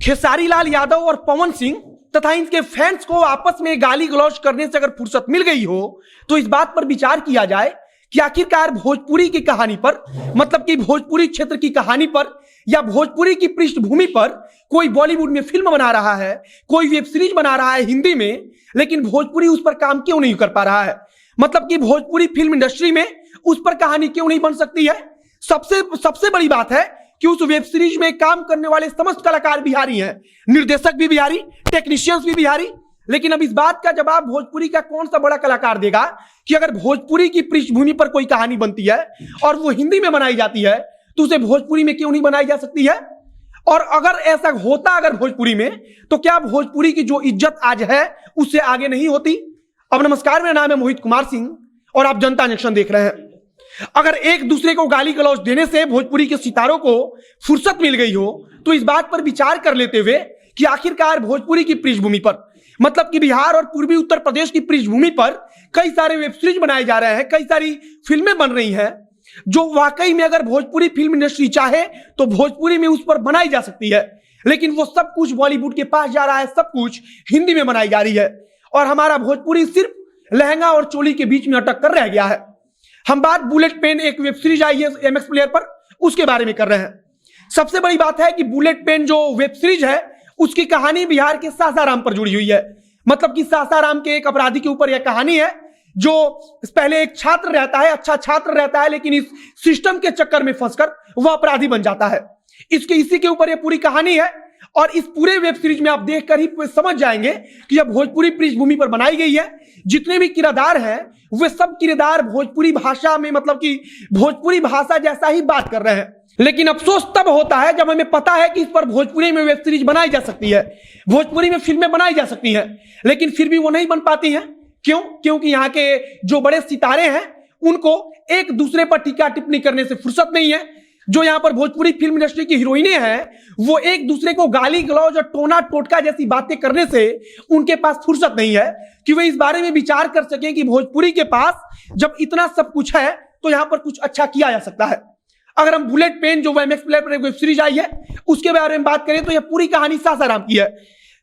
खेसारी लाल यादव और पवन सिंह तथा इनके फैंस को आपस में गाली गलौज करने से अगर फुर्सत मिल गई हो तो इस बात पर विचार किया जाए कि आखिरकार भोजपुरी की कहानी पर, मतलब कि भोजपुरी क्षेत्र की कहानी पर या भोजपुरी की पृष्ठभूमि पर कोई बॉलीवुड में फिल्म बना रहा है, कोई वेब सीरीज बना रहा है हिंदी में, लेकिन भोजपुरी उस पर काम क्यों नहीं कर पा रहा है। मतलब कि भोजपुरी फिल्म इंडस्ट्री में उस पर कहानी क्यों नहीं बन सकती है। सबसे बड़ी बात है कि उस वेब सीरीज में काम करने वाले समस्त कलाकार बिहारी हैं, निर्देशक भी बिहारी, टेक्नीशियंस भी बिहारी। लेकिन अब इस बात का जवाब भोजपुरी का कौन सा बड़ा कलाकार देगा कि अगर भोजपुरी की पृष्ठभूमि पर कोई कहानी बनती है और वो हिंदी में बनाई जाती है तो उसे भोजपुरी में क्यों नहीं बनाई जा सकती है। और अगर ऐसा होता अगर भोजपुरी में, तो क्या भोजपुरी की जो इज्जत आज है उससे आगे नहीं होती। अब नमस्कार, मेरा नाम है मोहित कुमार सिंह और आप जनता जंक्शन देख रहे हैं। अगर एक दूसरे को गाली गलौज देने से भोजपुरी के सितारों को फुर्सत मिल गई हो तो इस बात पर विचार कर लेते हुए कि आखिरकार भोजपुरी की पृष्ठभूमि पर, मतलब कि बिहार और पूर्वी उत्तर प्रदेश की पृष्ठभूमि पर कई सारे वेब सीरीज बनाए जा रहे हैं, कई सारी फिल्में बन रही हैं जो वाकई में अगर भोजपुरी फिल्म इंडस्ट्री चाहे तो भोजपुरी में उस पर बनाई जा सकती है। लेकिन वो सब कुछ बॉलीवुड के पास जा रहा है, सब कुछ हिंदी में बनाई जा रही है और हमारा भोजपुरी सिर्फ लहंगा और चोली के बीच में अटक कर रह गया है। हम बात बुलेट पेन, एक वेब सीरीज आई है एमएक्स प्लेयर पर, उसके बारे में कर रहे हैं। सबसे बड़ी बात है कि बुलेट पेन जो वेब सीरीज है उसकी कहानी बिहार के सासाराम पर जुड़ी हुई है। मतलब कि सासाराम के एक अपराधी के ऊपर यह कहानी है जो पहले एक छात्र रहता है, अच्छा छात्र रहता है, लेकिन इस सिस्टम के चक्कर में फंसकर वह अपराधी बन जाता है। इसी के ऊपर यह पूरी कहानी है और इस पूरे वेब सीरीज में आप देखकर ही समझ जाएंगे कि यह भोजपुरी पृष्ठभूमि पर बनाई गई है। जितने भी किरदार हैं वे सब किरदार भोजपुरी भाषा में, मतलब कि भोजपुरी भाषा जैसा ही बात कर रहे हैं। लेकिन अफसोस तब होता है जब हमें पता है कि इस पर भोजपुरी में वेब सीरीज बनाई जा सकती है, भोजपुरी में फिल्में बनाई जा सकती हैं, लेकिन फिर भी वो नहीं बन पाती हैं। क्यों? क्योंकि यहाँ के जो बड़े सितारे हैं उनको एक दूसरे पर टीका टिप्पणी करने से फुर्सत नहीं है। जो यहाँ पर भोजपुरी फिल्म इंडस्ट्री की हीरोइनें हैं वो एक दूसरे को गाली गलौज और टोना टोटका जैसी बातें करने से उनके पास फुर्सत नहीं है कि वे इस बारे में विचार कर सकें कि भोजपुरी के पास जब इतना सब कुछ है तो यहाँ पर कुछ अच्छा किया जा सकता है। अगर हम बुलेट पेन जो एमएक्स प्लेयर पर वेब सीरीज आई है उसके बारे में बात करें तो यह पूरी कहानी सासाराम की है।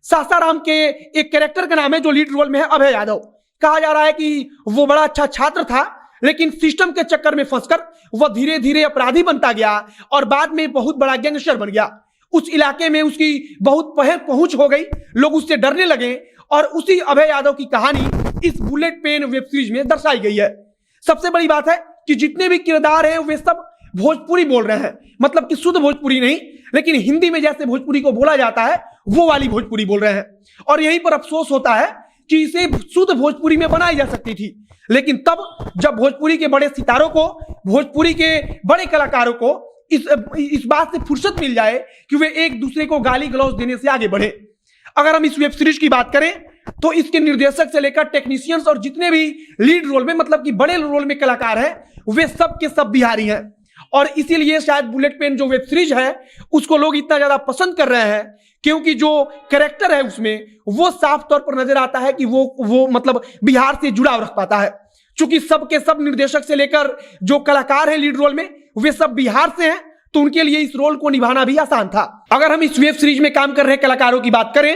सासाराम के एक कैरेक्टर का नाम है जो लीड रोल में है अभय यादव। कहा जा रहा है कि वो बड़ा अच्छा छात्र था लेकिन सिस्टम के चक्कर में फंसकर वह धीरे धीरे अपराधी बनता गया और बाद में बहुत बड़ा गैंगस्टर बन गया। उस इलाके में उसकी बहुत पहुंच हो गई, लोग उससे डरने लगे और उसी अभय यादव की कहानी इस बुलेट पेन वेब सीरीज में दर्शाई गई है। सबसे बड़ी बात है कि जितने भी किरदार हैं वे सब भोजपुरी बोल रहे हैं, मतलब कि शुद्ध भोजपुरी नहीं, लेकिन हिंदी में जैसे भोजपुरी को बोला जाता है वो वाली भोजपुरी बोल रहे हैं। और यहीं पर अफसोस होता है कि इसे शुद्ध भोजपुरी में बनाई जा सकती थी, लेकिन तब जब भोजपुरी के बड़े सितारों को, भोजपुरी के बड़े कलाकारों को इस बात से फुर्सत मिल जाए कि वे एक दूसरे को गाली गलौज देने से आगे बढ़े। अगर हम इस वेब सीरीज की बात करें तो इसके निर्देशक से लेकर टेक्नीशियंस और जितने भी लीड रोल में, मतलब कि बड़े रोल में कलाकार हैं वे सब के सब बिहारी हैं और इसीलिए शायद बुलेट पेन जो वेब सीरीज है उसको लोग इतना ज्यादा पसंद कर रहे हैं क्योंकि जो कैरेक्टर है उसमें वो साफ तौर पर नजर आता है कि वो मतलब बिहार से जुड़ाव रख पाता है। चूंकि सब के सब निर्देशक से लेकर जो कलाकार हैं लीड रोल में वे सब बिहार से हैं तो उनके लिए इस रोल को निभाना भी आसान था। अगर हम इस वेब सीरीज में काम कर रहे कलाकारों की बात करें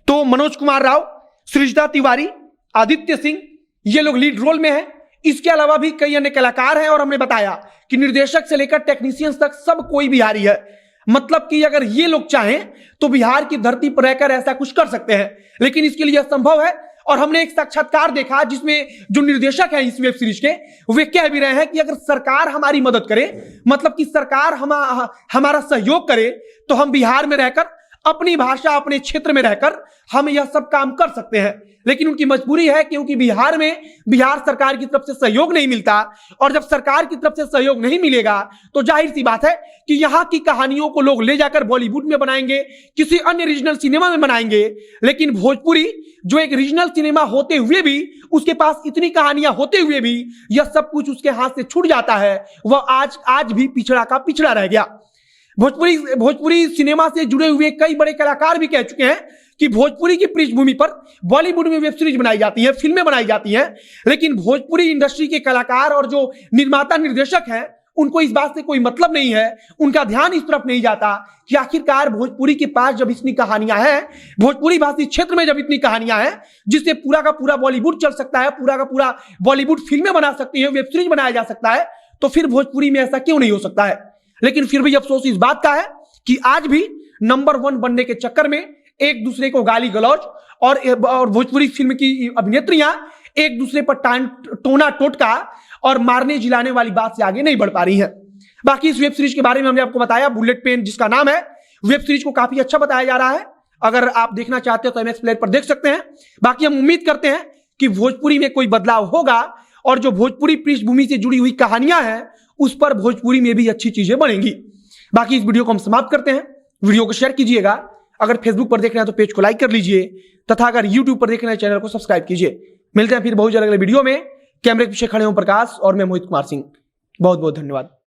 तो मनोज कुमार राव, सृजता तिवारी, आदित्य सिंह, ये लोग लीड रोल में हैं। इसके अलावा भी कई अन्य कलाकार हैं और हमने बताया कि निर्देशक से लेकर टेक्नीशियंस तक सब कोई बिहारी है। मतलब कि अगर ये लोग चाहें तो बिहार की धरती पर रहकर ऐसा कुछ कर सकते हैं, लेकिन इसके लिए असंभव है। और हमने एक साक्षात्कार देखा जिसमें जो निर्देशक हैं इस वेब सीरीज के वे कह भी रहे हैं कि अगर सरकार हमारी मदद करे, मतलब कि सरकार हमारा सहयोग करे तो हम बिहार में रहकर अपनी भाषा, अपने क्षेत्र में रहकर हम यह सब काम कर सकते हैं। लेकिन उनकी मजबूरी है क्योंकि बिहार में बिहार सरकार की तरफ से सहयोग नहीं मिलता और जब सरकार की तरफ से सहयोग नहीं मिलेगा तो जाहिर सी बात है कि यहाँ की कहानियों को लोग ले जाकर बॉलीवुड में बनाएंगे, किसी अन्य रीजनल सिनेमा में बनाएंगे। लेकिन भोजपुरी जो एक रीजनल सिनेमा होते हुए भी, उसके पास इतनी कहानियां होते हुए भी यह सब कुछ उसके हाथ से छूट जाता है, वह आज भी पिछड़ा का पिछड़ा रह गया। भोजपुरी सिनेमा से जुड़े हुए कई बड़े कलाकार भी कह चुके हैं कि भोजपुरी की पृष्ठभूमि पर बॉलीवुड में वेब सीरीज बनाई जाती है, फिल्में बनाई जाती हैं, लेकिन भोजपुरी इंडस्ट्री के कलाकार और जो निर्माता निर्देशक हैं उनको इस बात से कोई मतलब नहीं है, उनका ध्यान इस तरफ नहीं जाता कि आखिरकार भोजपुरी के पास जब इतनी कहानियां हैं, भोजपुरी भाषी क्षेत्र में जब इतनी कहानियां हैं जिससे पूरा का पूरा बॉलीवुड चल सकता है, पूरा का पूरा बॉलीवुड फिल्में बना सकती है, वेब सीरीज बनाया जा सकता है, तो फिर भोजपुरी में ऐसा क्यों नहीं हो सकता है। लेकिन फिर भी अफसोस इस बात का है कि आज भी नंबर 1 बनने के चक्कर में एक दूसरे को गाली गलौज और भोजपुरी फिल्म की अभिनेत्रियां एक दूसरे पर टोना टोटका और मारने जिलाने वाली बात से आगे नहीं बढ़ पा रही है। बाकी इस वेब सीरीज के बारे में हमने आपको बताया, बुलेट पेन जिसका नाम है, वेब सीरीज को काफी अच्छा बताया जा रहा है। अगर आप देखना चाहते हो तो MX प्लेयर पर देख सकते हैं। बाकी हम उम्मीद करते हैं कि भोजपुरी में कोई बदलाव होगा और जो भोजपुरी पृष्ठभूमि से जुड़ी हुई कहानियां हैं उस पर भोजपुरी में भी अच्छी चीजें बनेंगी। बाकी इस वीडियो को हम समाप्त करते हैं। वीडियो को शेयर कीजिएगा, अगर फेसबुक पर देख रहे हैं तो पेज को लाइक कर लीजिए तथा अगर यूट्यूब पर देख रहे हैं चैनल को सब्सक्राइब कीजिए। मिलते हैं फिर बहुत जल्द अगले वीडियो में। कैमरे के पीछे खड़े हों प्रकाश और मैं मोहित कुमार सिंह। बहुत बहुत धन्यवाद।